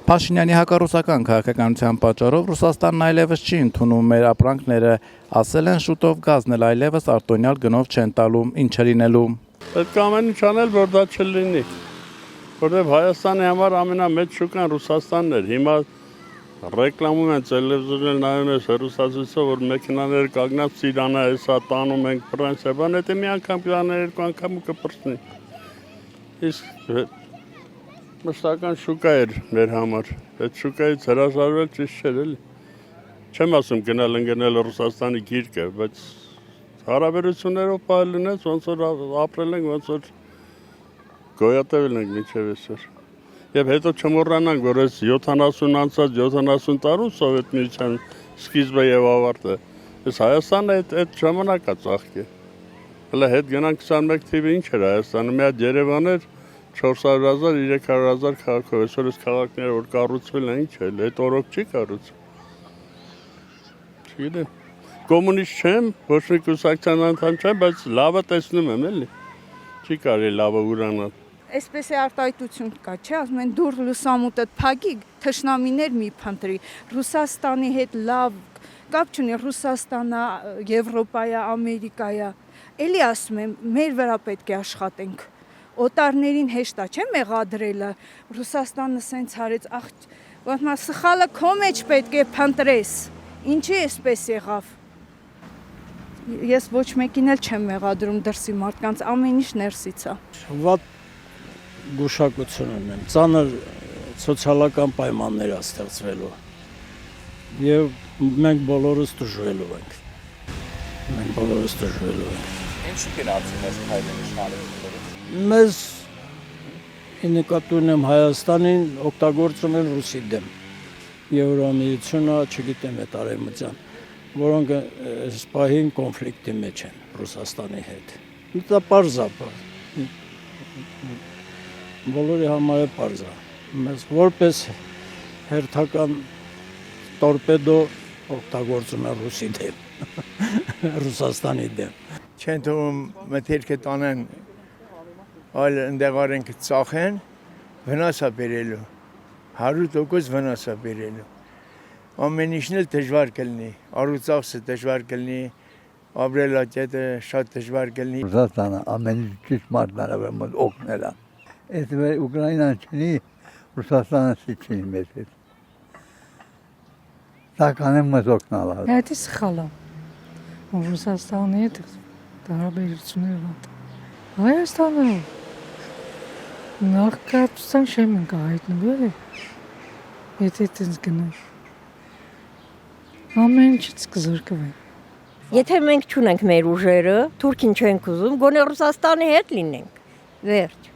Փաշինյանի հակառուսական քաղաքականության պատճառով Ռուսաստանն այլևս չի ընդունում մեր ապրանքները, ասել են շուտով գազն էլ այլևս արտոնյալ գնով չեն տալու, ինչ է լինելու։ Պետք է ամեն ինչ անել, որ դա չլինի, որովհետև Հայաստանի համար ամենամեծ շուկան Ռուսաստանն էր, հիմա ռեկլամում են տելևիզորներ նայում ես հեռուստացույցով, որ մեքենաներ կանգնած Սիրանա հեսա տանում ենք Ֆրանսիա, բան հետո մի անգամ կաներ, երկու անգամ ու կպրծնի։ Իսկ մշտական շուկա էր մեր համար, այդ շուկայից հրաժարվել ճիշտ չէր էլի։ Չեմ ասում գնալ ընկնել Ռուսաստանի գիրկը, բայց հարաբերություններով պահել լինես, ոնց որ ապրել ենք, ոնց որ գոյատևել ենք մինչև այսօր։ Եվ հետո չմոռանանք, որ այս 70 անցած 70 տարում Սովետ միության սկիզբը եւ ավարտը, այս Հայաստանը այդ ժամանակա ծաղկի։ Հələ հետ գնանք 21 թիվը ինչ էր Հայաստանը, մի հատ Երևան էր 400,000, 300,000 քաղաքով, այսօր այս քաղաքները որ կառուցվել են, ինչ է, այդ օրոք չի կառուցվել։ Չգիտեմ, կոմունիստ չեմ, ոչ մի կուսակցության անդամ չեմ, բայց լավը տեսնում եմ, էլի, չի կարելի լավը ուրանալ։ Այսպես է արտահայտություն կա, չէ, ասում են դուր լուսամուտը փակի, թշնամիներ մի փնտրի, Ռուսաստանի հետ լավ կապ չունի, Ռուսաստանա, Եվրոպայա, Ամերիկայա, էլի ասում եմ, մեր վրա պետք է աշխատենք, օտարներին հեշտ է, չէ, մեղադրելը, Ռուսաստանը սենց արեց, ախ, սխալը քո մեջ պետք է փնտրես, ինչի էսպես եղավ։ Ես ոչ մեկին էլ չեմ մեղադրում դրսի մարդկանց, ամեն ինչ ներսից է։ Վատ գուշակություն ունեմ, ծանր սոցիալական պայմաններ է ստեղծվելու եւ մենք բոլորս դժվելու ենք։ Ինչու գնացին այս հայտնի նշանները։ Մեզ նկատի ունեմ Հայաստանին օգտագործում են Ռուսի դեմ։ Եվրամիությունը, չգիտեմ, այդ արևմտյան, որոնք այս պահին կոնֆլիկտի մեջ են Ռուսաստանի հետ։ Դա պարզ է, բոլորի համար է պարզ է։ Մեզ որպես հերթական տորպեդո օգտագործում են Ռուսի դեմ, Ռուսաստանի դեմ։ Չեն թվում մթերքը տանեն, այլ ընդեղարենք ծախեն, վնաս է բերելու, 100% վնաս է բերելու։ Ամեն ինչն էլ դժվար կլինի, առուծախսը դժվար կլինի, ապրելակետը շատ դժվար կլինի։ Ռուսաստանը ամեն ինչ ճիշտ մարդները մոտ օգնել է։ Այս Ուկրաինան չնի, Ռուսաստանը չի մեզ հետ։ Սակայն մեզ օգնալ է։ Դա սխալ է։ Ռուսաստանի հետ հարաբերությունները վատ։ Հայաստանը նախկացության շեմ ենք հայտնվել է, եթե այդպես գնանք, ամեն ինչից կզրկվենք։ Եթե մենք չունենք մեր ուժերը, Թուրքին չենք ուզում, գոնե Ռուսաստանի հետ լինենք, վերջ։